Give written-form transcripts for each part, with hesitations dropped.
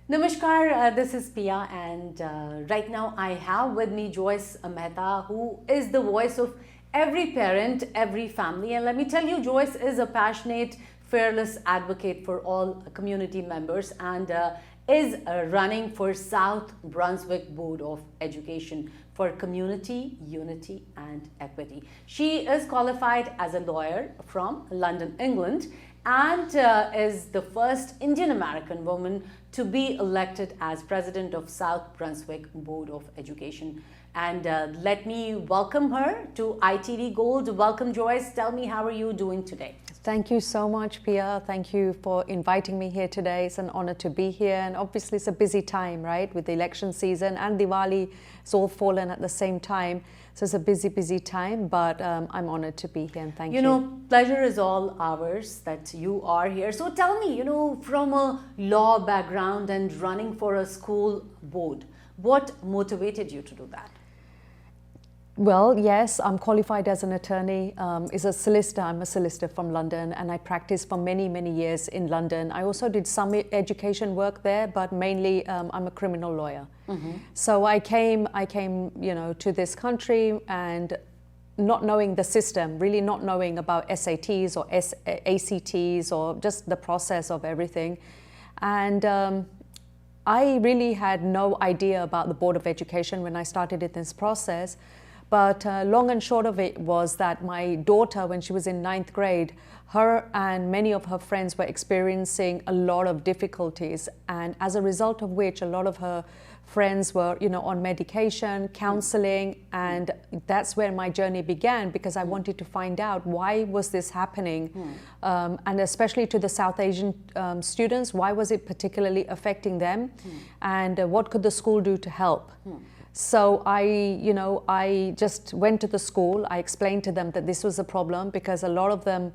Namaskar, this is Pia, and right now I have with me Joyce Mehta, who is the voice of every parent, every family. And let me tell you, Joyce is a passionate, fearless advocate for all community members and is running for South Brunswick Board of Education for community, unity and equity. She is qualified as a lawyer from London, England, and is the first Indian American woman to be elected as president of South Brunswick Board of Education. And let me welcome her to ITV Gold. Welcome, Joyce. Tell me, how are you doing today? Thank you so much, Pia. Thank you for inviting me here today. It's an honor to be here. And obviously it's a busy time, right? With the election season and Diwali, it's all fallen at the same time. So it's a busy time, but I'm honored to be here, and thank you. You know, pleasure is all ours that you are here. So tell me, from a law background and running for a school board, what motivated you to do that? Well, yes, I'm qualified as an attorney. As a solicitor, I'm a solicitor from London, and I practiced for many years in London. I also did some education work there, but mainly I'm a criminal lawyer. So I came, to this country and not knowing the system, really not knowing about SATs or ACTs or just the process of everything. And I really had no idea about the Board of Education when I started in this process. But long and short of it was that my daughter, when she was in 9th grade, her and many of her friends were experiencing a lot of difficulties. And as a result of which, a lot of her friends were, on medication, counseling, and that's where my journey began, because I wanted to find out why was this happening, and especially to the South Asian students, why was it particularly affecting them, and what could the school do to help? So I just went to the school. I explained to them that this was a problem because a lot of them,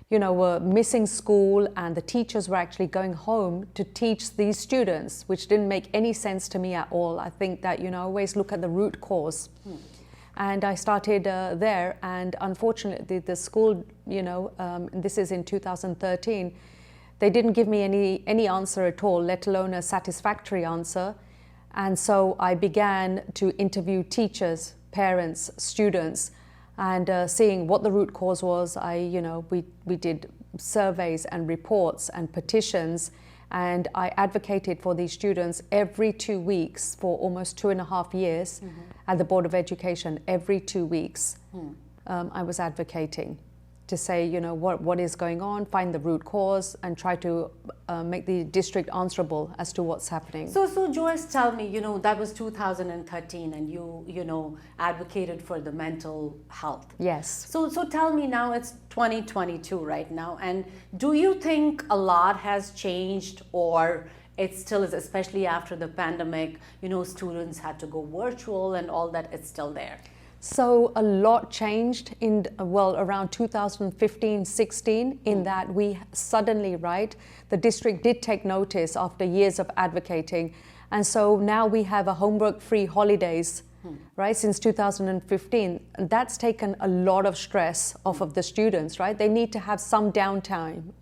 were missing school, and the teachers were actually going home to teach these students, which didn't make any sense to me at all. I think that, always look at the root cause. And I started there, and unfortunately the school, this is in 2013, they didn't give me any answer at all, let alone a satisfactory answer. And so I began to interview teachers, parents, students, and seeing what the root cause was. We did surveys and reports and petitions, and I advocated for these students every 2 weeks for almost 2.5 years at the Board of Education. Every 2 weeks I was advocating to say, what is going on, find the root cause, and try to make the district answerable as to what's happening. So Joyce, tell me, that was 2013, and you advocated for the mental health. Yes. So tell me, now it's 2022 right now, and do you think a lot has changed, or it still is, especially after the pandemic, students had to go virtual and all that, it's still there? So a lot changed in, around 2015-16, in that we suddenly, the district did take notice after years of advocating. And so now we have a homework-free holidays, since 2015. And that's taken a lot of stress off of the students, They need to have some downtime,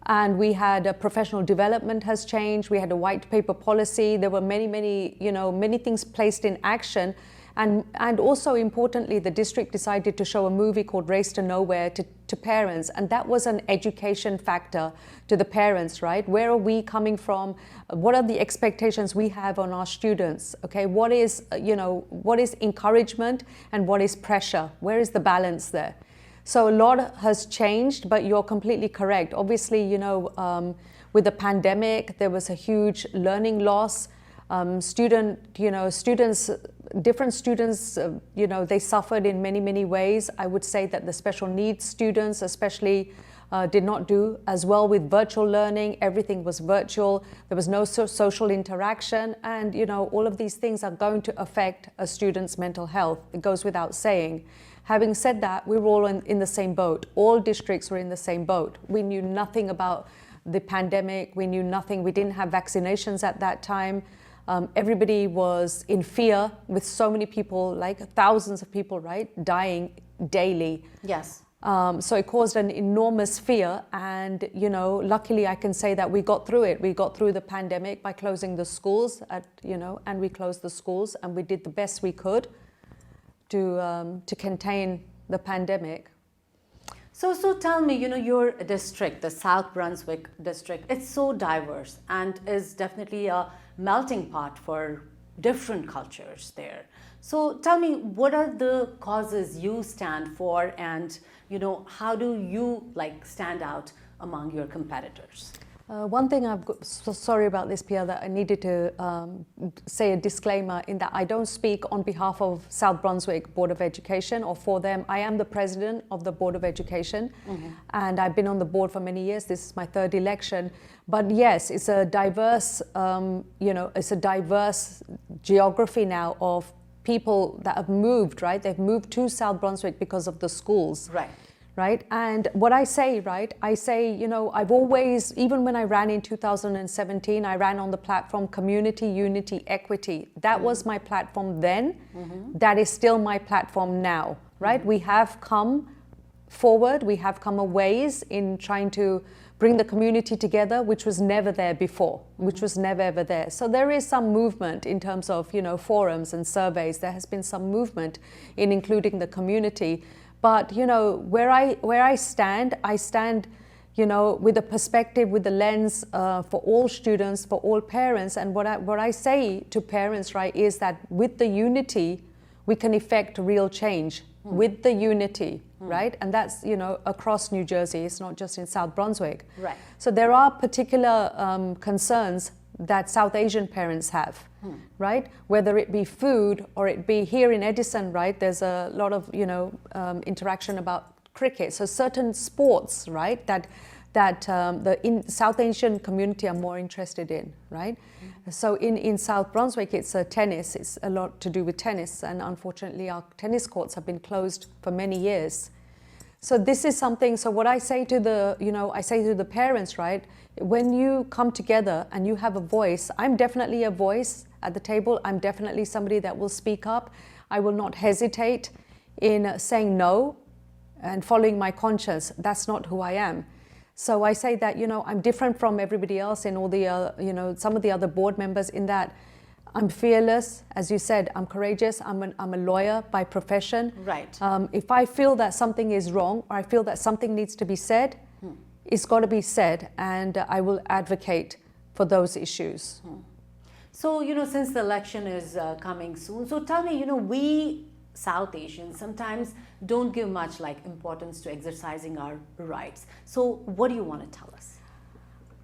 And we had a professional development has changed. We had a white paper policy. There were many things placed in action. And also importantly, the district decided to show a movie called Race to Nowhere to parents, and that was an education factor to the parents, Where are we coming from? What are the expectations we have on our students? Okay, what is encouragement and what is pressure? Where is the balance there? So a lot has changed, but you're completely correct. Obviously, with the pandemic, there was a huge learning loss. Different students, they suffered in many ways. I would say that the special needs students especially did not do as well with virtual learning. Everything was virtual. There was no social interaction, and all of these things are going to affect a student's mental health. It goes without saying. Having said that, we were all in the same boat. All districts were in the same boat. We knew nothing about the pandemic. We knew nothing. We didn't have vaccinations at that time. Everybody was in fear, with so many people, thousands of people, dying daily. Yes. So it caused an enormous fear, and luckily I can say that we got through it. We got through the pandemic by closing the schools, and we closed the schools, and we did the best we could to contain the pandemic. So tell me, your district, the South Brunswick district, it's so diverse and is definitely a melting pot for different cultures there. So tell me, what are the causes you stand for, and how do you stand out among your competitors? One thing sorry about this, Pia, that I needed to say a disclaimer in that I don't speak on behalf of South Brunswick Board of Education or for them. I am the president of the Board of Education, and I've been on the board for many years. This is my third election. But yes, it's a diverse, it's a diverse geography now of people that have moved, right? They've moved to South Brunswick because of the schools. Right. And what I say, I've always, even when I ran in 2017, I ran on the platform Community, Unity, Equity. That was my platform then. That is still my platform now, right? We have come forward, we have come a ways in trying to bring the community together, which was never there before, which was never ever there. So there is some movement in terms of, forums and surveys. There has been some movement in including the community. But where I stand, with a perspective, with the lens for all students, for all parents. And what I say to parents, right, is that with the unity, we can effect real change. With the unity, right? And that's across New Jersey. It's not just in South Brunswick. Right. So there are particular concerns that South Asian parents have, right? Whether it be food or it be here in Edison, right? There's a lot of, interaction about cricket. So certain sports, right? That the South Asian community are more interested in, right? So in South Brunswick, it's tennis. It's a lot to do with tennis. And unfortunately, our tennis courts have been closed for many years. So this is something, so what I say to the parents, right? When you come together and you have a voice, I'm definitely a voice at the table. I'm definitely somebody that will speak up. I will not hesitate in saying no and following my conscience. That's not who I am. So I say that, I'm different from everybody else in all the, some of the other board members in that I'm fearless, as you said, I'm courageous, I'm a lawyer by profession. Right. If I feel that something is wrong or I feel that something needs to be said, it's got to be said, and I will advocate for those issues. So, since the election is coming soon, so tell me, we South Asians sometimes don't give much importance to exercising our rights. So what do you want to tell us?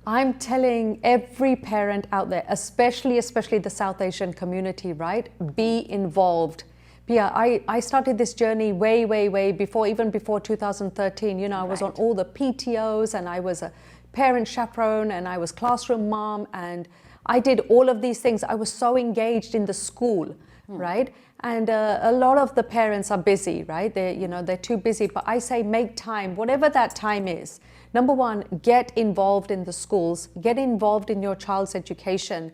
I'm telling every parent out there, especially the South Asian community, right? Be involved. Yeah, I started this journey way before, even before 2013. I was on all the PTOs, and I was a parent chaperone, and I was classroom mom, and I did all of these things. I was so engaged in the school, right? And a lot of the parents are busy, right? They're too busy. But I say make time, whatever that time is. Number one, get involved in the schools, get involved in your child's education,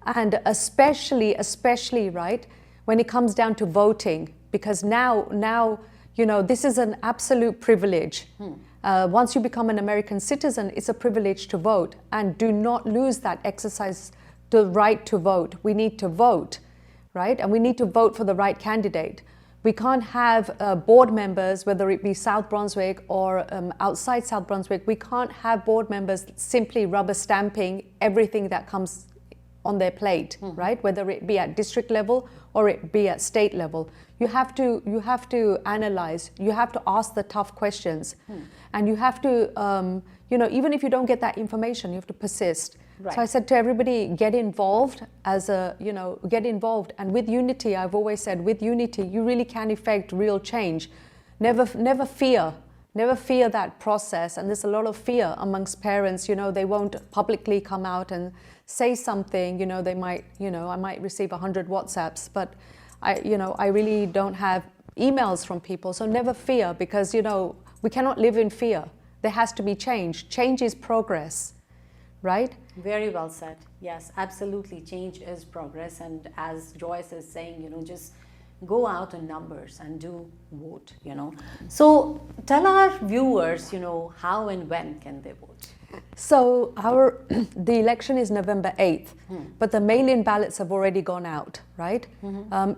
and especially, right, when it comes down to voting, because now, this is an absolute privilege. Once you become an American citizen, it's a privilege to vote, and do not lose that exercise, the right to vote. We need to vote, right? And we need to vote for the right candidate. We can't have board members, whether it be South Brunswick or outside South Brunswick, we can't have board members simply rubber stamping everything that comes on their plate, right? Whether it be at district level or it be at state level. You have to analyze, you have to ask the tough questions, and you have to, even if you don't get that information, you have to persist. Right. So I said to everybody, get involved get involved. And with unity, I've always said, with unity, you really can effect real change. Never fear that process. And there's a lot of fear amongst parents, they won't publicly come out and say something, they might, I might receive 100 WhatsApps, but I really don't have emails from people. So never fear, because, we cannot live in fear. There has to be change. Change is progress, right? Very well said. Yes, absolutely. Change is progress. And as Joyce is saying, just go out in numbers and do vote, So tell our viewers, how and when can they vote? So the election is November 8th, but the mail-in ballots have already gone out, right?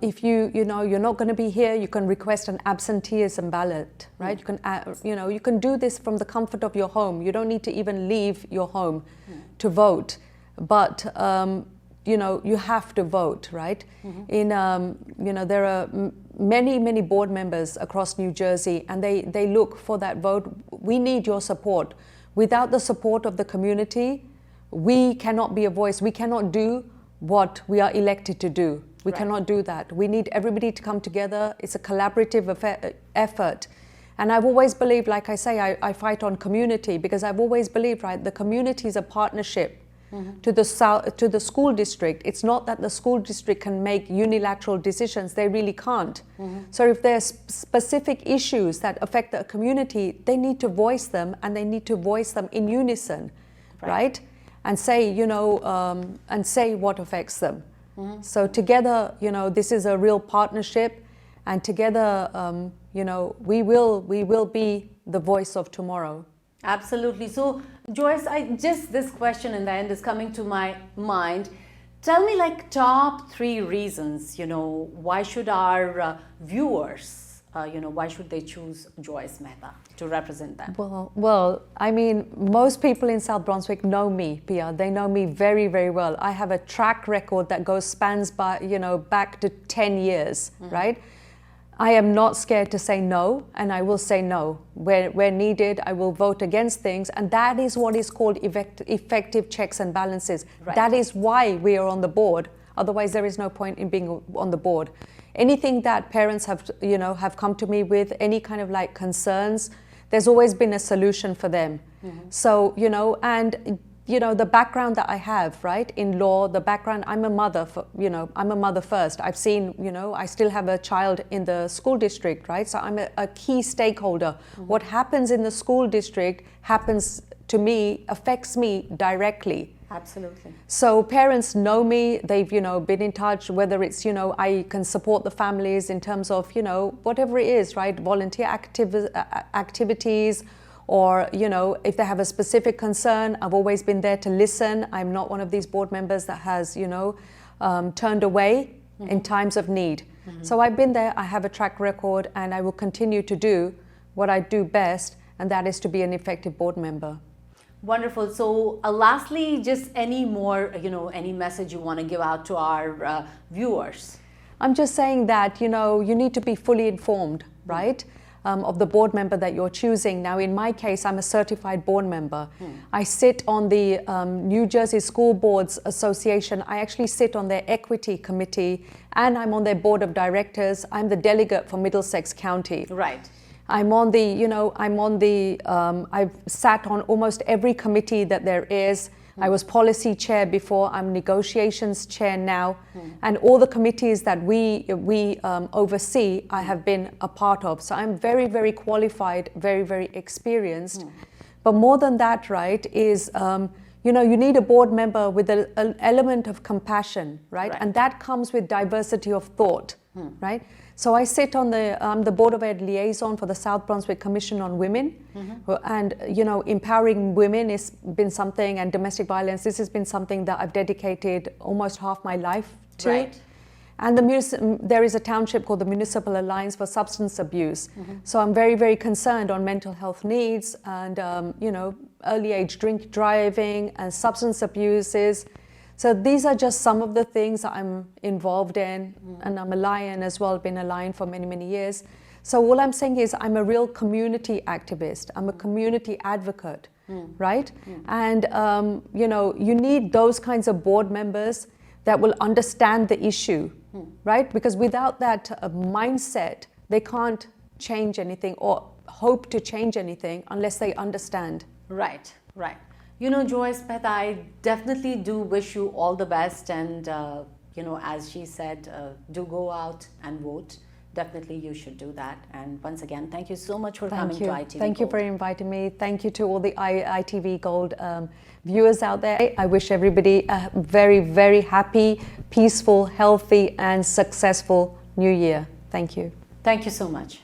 If you're not going to be here, you can request an absenteeism ballot, right? You can, you can do this from the comfort of your home. You don't need to even leave your home to vote, but you have to vote, right? There are many board members across New Jersey, and they look for that vote. We need your support. Without the support of the community, we cannot be a voice. We cannot do what we are elected to do. We cannot do that. We need everybody to come together. It's a collaborative effort. And I've always believed, like I say, I fight on community, because I've always believed, right, the community is a partnership to the school district. It's not that the school district can make unilateral decisions. They really can't. So if there's specific issues that affect the community, they need to voice them, and they need to voice them in unison, right? And say, and say what affects them. So together, this is a real partnership, and together, we will be the voice of tomorrow. Absolutely. So, Joyce, this question in the end is coming to my mind. Tell me, like, top 3 reasons, why should our viewers, why should they choose Joyce Mehta to represent them? Well, I mean, most people in South Brunswick know me, Pia. They know me very, very well. I have a track record that spans by, back to 10 years, right? I am not scared to say no, and I will say no. Where needed, I will vote against things, and that is what is called effective checks and balances. Right. That is why we are on the board. Otherwise, there is no point in being on the board. Anything that parents have come to me with, any kind of like concerns, there's always been a solution for them. So, the background that I have, right, in law, the background, I'm a mother, I'm a mother first. I've seen, I still have a child in the school district, right? So I'm a key stakeholder. What happens in the school district happens to me, affects me directly. Absolutely. So parents know me, they've, been in touch, whether it's, I can support the families in terms of, whatever it is, right? Volunteer activities, or, if they have a specific concern, I've always been there to listen. I'm not one of these board members that has, turned away in times of need. So I've been there, I have a track record, and I will continue to do what I do best, and that is to be an effective board member. Wonderful. So lastly, just any more, any message you want to give out to our viewers? I'm just saying that, you need to be fully informed, right? Of the board member that you're choosing. Now, in my case, I'm a certified board member. I sit on the New Jersey School Boards Association. I actually sit on their equity committee, and I'm on their board of directors. I'm the delegate for Middlesex County. Right. I'm on the, I've sat on almost every committee that there is. I was policy chair before, I'm negotiations chair now, and all the committees that we oversee, I have been a part of. So I'm very, very qualified, very, very experienced. But more than that, right, is, you need a board member with an element of compassion, right? And that comes with diversity of thought, right? So I sit on the Board of Ed liaison for the South Brunswick Commission on Women, and empowering women has been something, and domestic violence, this has been something that I've dedicated almost half my life to. Right. And there is a township called the Municipal Alliance for Substance Abuse. So I'm very, very concerned on mental health needs and early age drink driving and substance abuses. So these are just some of the things that I'm involved in, and I'm a Lion as well, been a Lion for many, many years. So all I'm saying is I'm a real community activist. I'm a community advocate, right? And, you need those kinds of board members that will understand the issue, right? Because without that mindset, they can't change anything or hope to change anything unless they understand. Right, right. Joyce Mehta, I definitely do wish you all the best, and as she said, do go out and vote. Definitely you should do that. And once again, thank you so much for coming to ITV Thank Gold. you for inviting me. Thank you to all the ITV Gold viewers out there. I wish everybody a very, very happy, peaceful, healthy and successful new year. Thank you. Thank you so much.